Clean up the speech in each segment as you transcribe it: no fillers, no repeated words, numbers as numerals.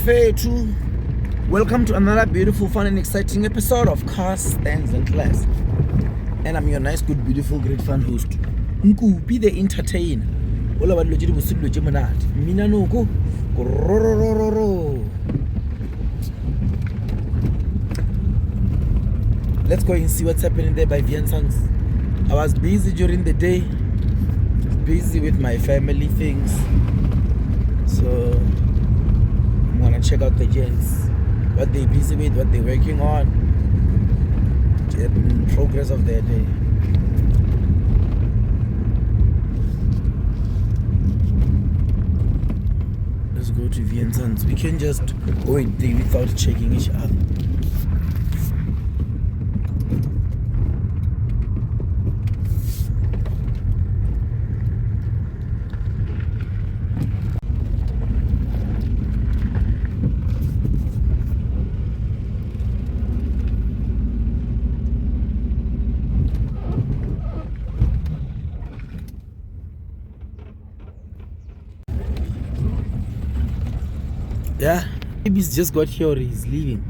Bafetu. Welcome to another beautiful, fun and exciting episode of Cars, Stands and Class. And I'm your nice, good, beautiful, great fun host, Nkupi the entertainer. All about logic was simply Geminat. Minanoko. Let's go and see what's happening there by VR6. I was busy during the day, busy with my family things. So I'm gonna check out the gents, what they're busy with, what they're working on, the progress of their day. Let's go to VR6. We can just go in there without checking each other. Yeah, maybe he's just got here or he's leaving.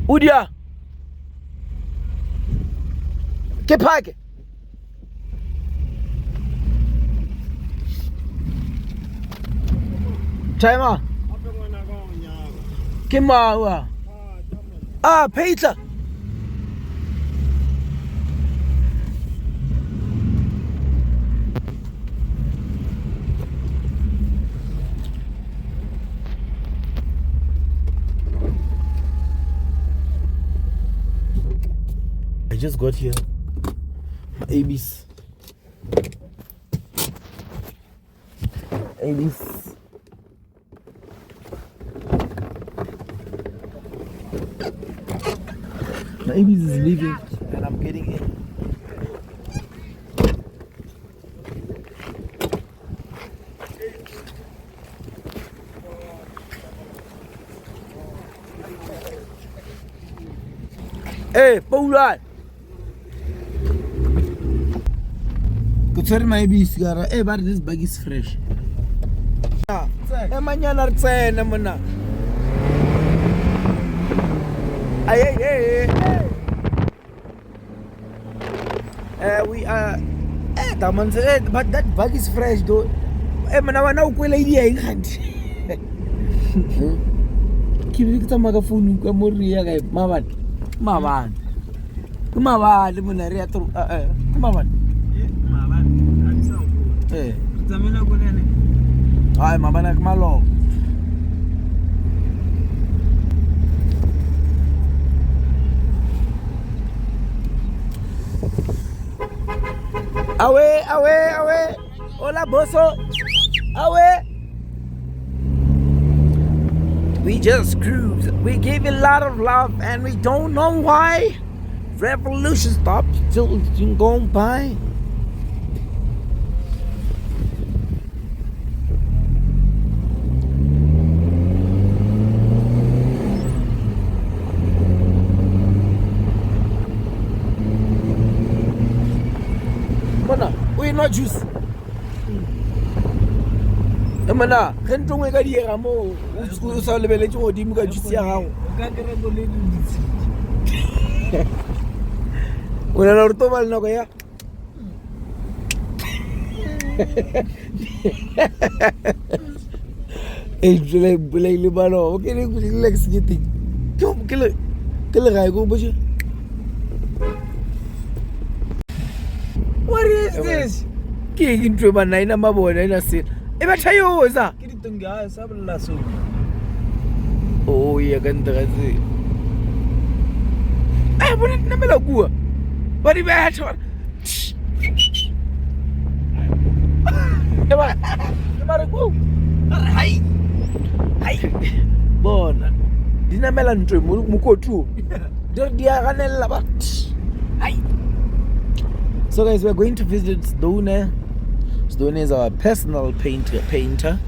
Udia! Ke phake. Timer. Ke mawa. Ah, Peter. I just got here. My ABs. My ABs is leaving and I'm getting in. Hey, Paula! Good sorry, my ABs. Hey, but this bag is fresh. Hey, manana rtsena mona. Hey. We are but that bag is fresh though. Mana wana ukwela idea ingandi. Kibikita magafunu kwa moria ga mabani. Mabani mona ria tru mabani. Mabani alisawo. Tsamela kunene. Hayi mabana kumalo. Away. Hola, bosso. Away. We just cruise. We give a lot of love and we don't know why. Revolution stopped till it's going by. We're not juice. Emana, rentong e ka diega mo. O sa lebeletse go dimo ka juice ya gago. Ka kere go le ditsi. Wena la ruto bal nako ya. Eh, le balo. Okay, le sekete. Ke le ga go boje. What is this? Ke intwe ba naina mabona ina se. E ba thayoza. Ke ditonga sa bolla so. Oh ya ganda gazi. Eh bona nna mela kuwa. Ba di ba tshwa. Ke ba re ku. Hai. Bona. Dinamela ntwe mo kotu. Dia ganella ba. Hai. So guys, we're going to visit Stone. Stone is our personal painter.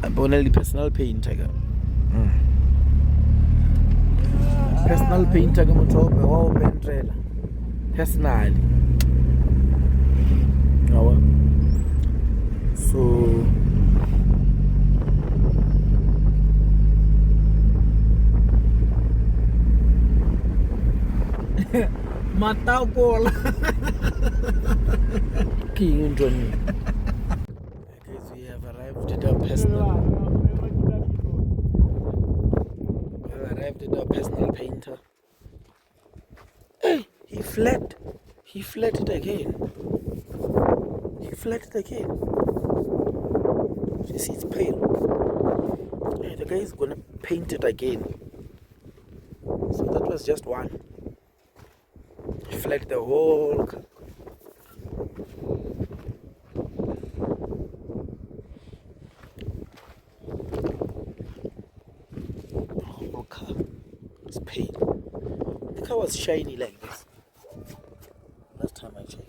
I'm only personal painter. Personal painter ke motho wa o pentela personally. So matao pola. King Johnny. Guys, we have arrived at our personal painter. Hey, he flat it again. You see, it's pale. Hey, the guy is gonna paint it again. So that was just one. He flat the whole car. The whole car is pale. The car was shiny like this last time I checked.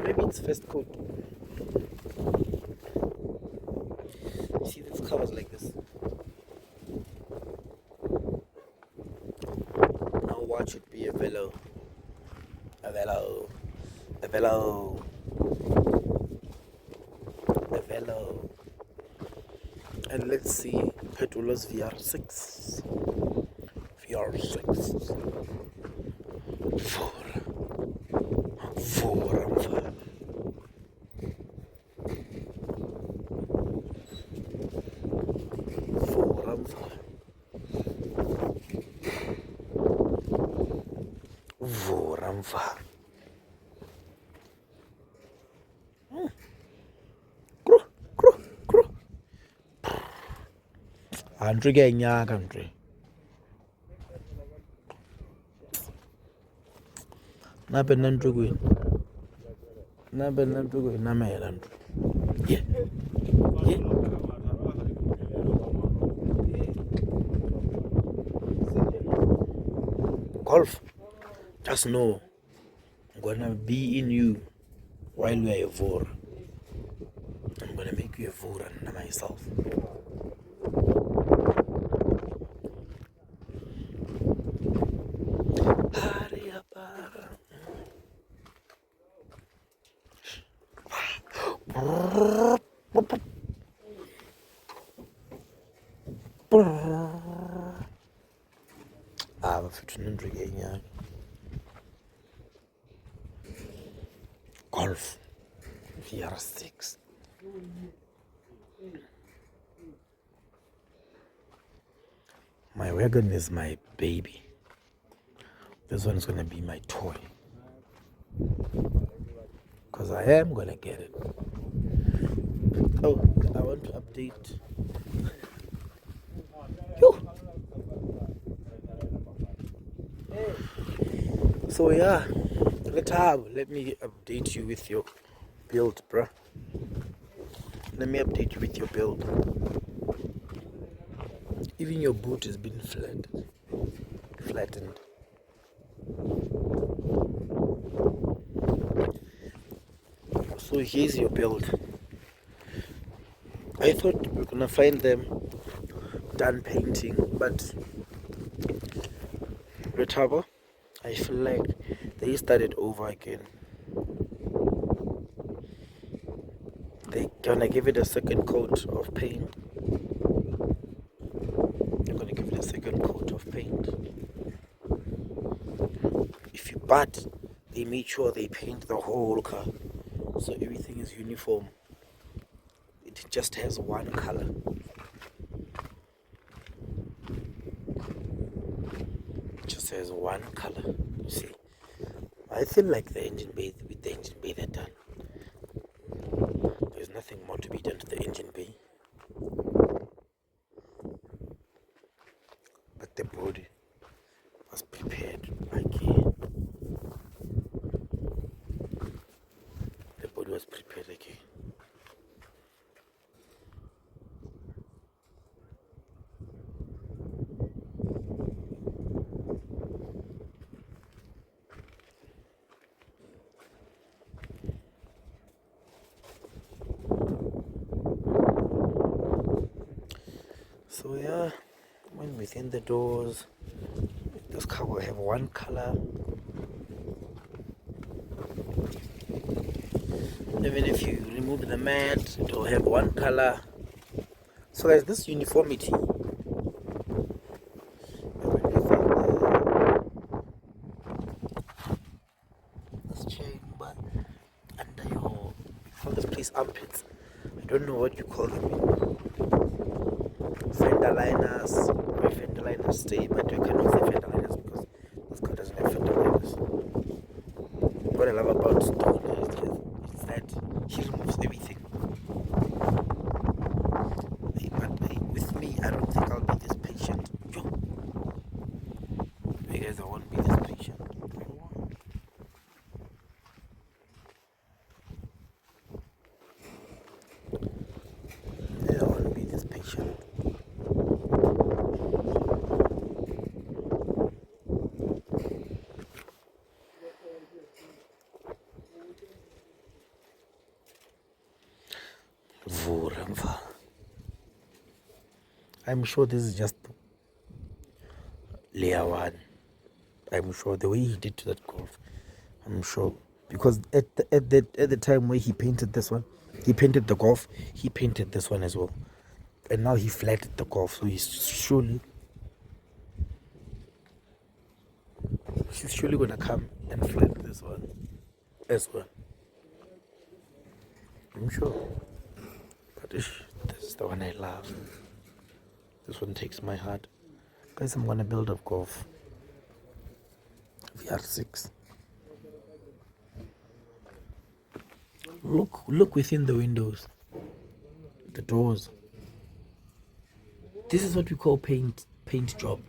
Maybe it's first coat. You see, this car was like this. Now watch it be a velo. And let's see Petrol's VR6. Voramva. Andre ke nyaka Andre. Nabe nantu kwini. Namela Andre. Yeah. Golf. Just know I'm gonna be in you while we are a vor. I'm gonna make you a vor and myself. Golf VR6. My wagon is my baby. This one is gonna be my toy. Because I am gonna get it. Oh, I want to update. So yeah, let me update you with your build, bruh. Let me update you with your build. Even your boot has been flattened. So here's your build. I thought we were gonna find them done painting, but Retabo, I feel like they started over again. They're gonna give it a second coat of paint. But they made sure they paint the whole car, so everything is uniform. It just has one color. You see, I feel like the engine bay, they're done. There's nothing more to be done to the engine bay. But the body was prepared again. So yeah, when we within the doors. This car will have one color. Even if you remove the mat, it will have one color. So guys, this uniformity, this chamber under your, call this place armpits. I don't know what you call them. Fender liners, where fender liners stay, but you cannot say fender liners because this car doesn't have fender liners. What I love about Stone is that he removes everything. But with me, I don't think I'll be this patient. Yo, you guys, I won't be this patient. I won't be this patient. I'm sure this is just layer one. I'm sure the way he did to that Golf, I'm sure, because at the time where he painted this one, he painted the Golf, he painted this one as well, and now he flatted the Golf, so he's surely gonna come and flat this one as well. I'm sure, but this is the one I love. This one takes my heart. Guys, I'm gonna build a Golf VR6. Look within the windows, the doors. This is what we call paint job.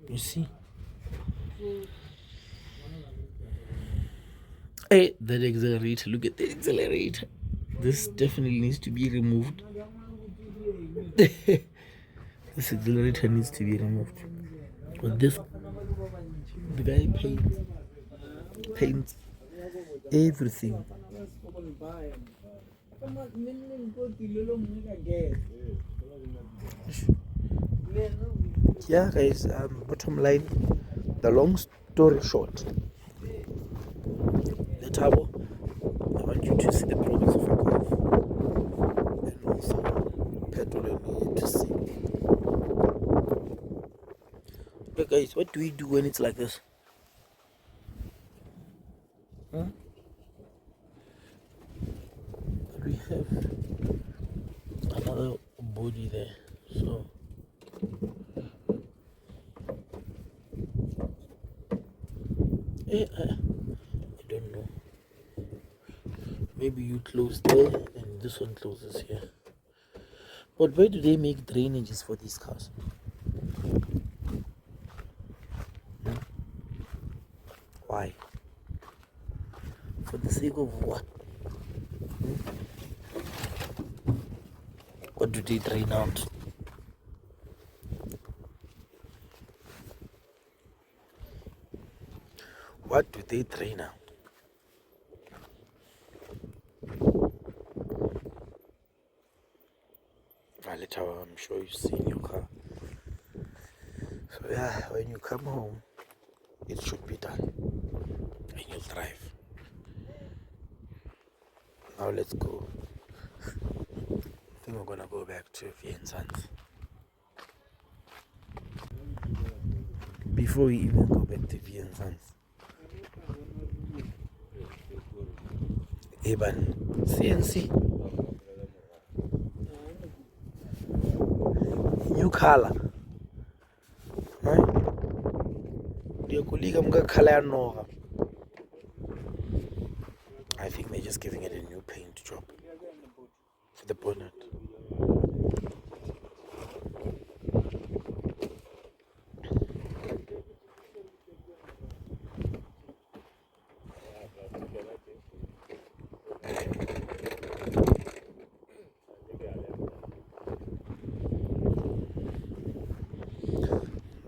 You see? Hey, that accelerator, look at the accelerator. This definitely needs to be removed. This accelerator needs to be removed. But this, the guy paints everything. Yeah, guys, bottom line, the long story short, the turbo, I want you to see the progress of a Golf, and also petrol, and you need to see. Okay guys, what do we do when it's like this? But we have another body there, so I don't know. Maybe you close there and this one closes here. But why do they make drainages for these cars? Why? For the sake of what? What do they drain out? What do they drain out? I'm sure you've seen your car. So yeah, when you come home, it should be done and you'll drive. Now let's go. I think we're gonna go back to VR6. Before we even go back to VR6, Eban CNC new color. I think they're just giving it a new paint job for the bonnet.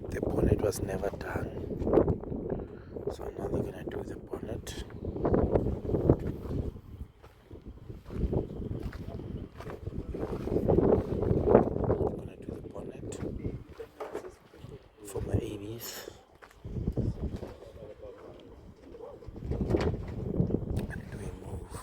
The bonnet was never done, so now they're gonna do the bonnet. for my ABs. And do we move?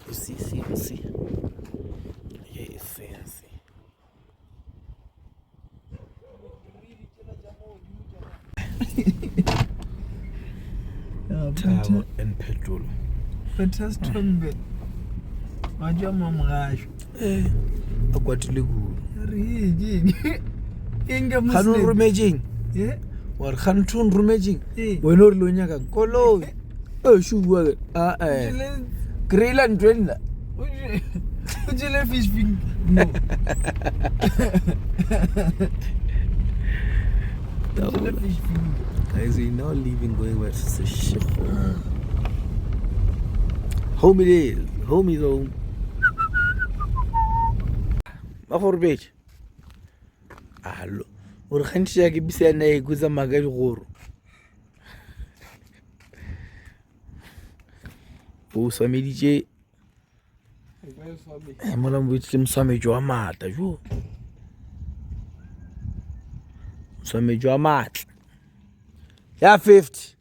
You see. Yeah, fancy. Towel and petrol. Petrol. Wajua mamgasho. Akwatile ku. Rigi. Inga muslim. Khanun rumaging. Yeah. War khantun rumaging. Weno re lo nyaka koloi. Shu bua. Grill and twin. Ujile fish finger. No. Ujile fish finger. Guys, we now leaving going where it's a ship. Home it is. Home is home. For beach. Hello. Or khantsha ke bisa na e kuza magadi goro. O sameditse mola mbitse msamejo wa mata jo. Msamejo wa mata. Ya 50.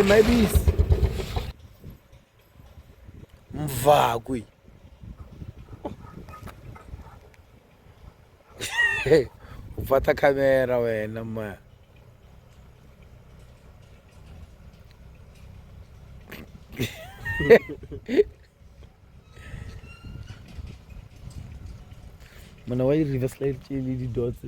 My bees. Mvakwi. Ufata kamera wena ma. Mana why reverse light chili di dots.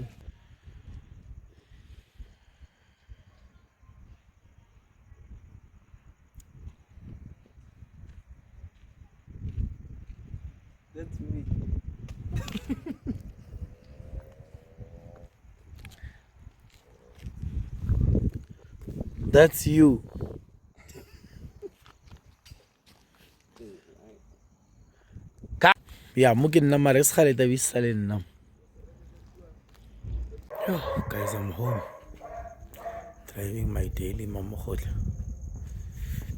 That's me. That's you. Yeah, mungkin nama res khale ta bisalen nam. Guys, I'm home. Driving my daily mamokhola.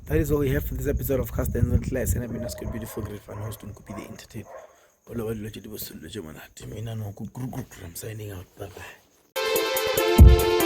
That is all we have for this episode of Cast and Class. And I've been asking beautiful great fan host Nkupi the entertain. All over the I'm signing out. Bye bye.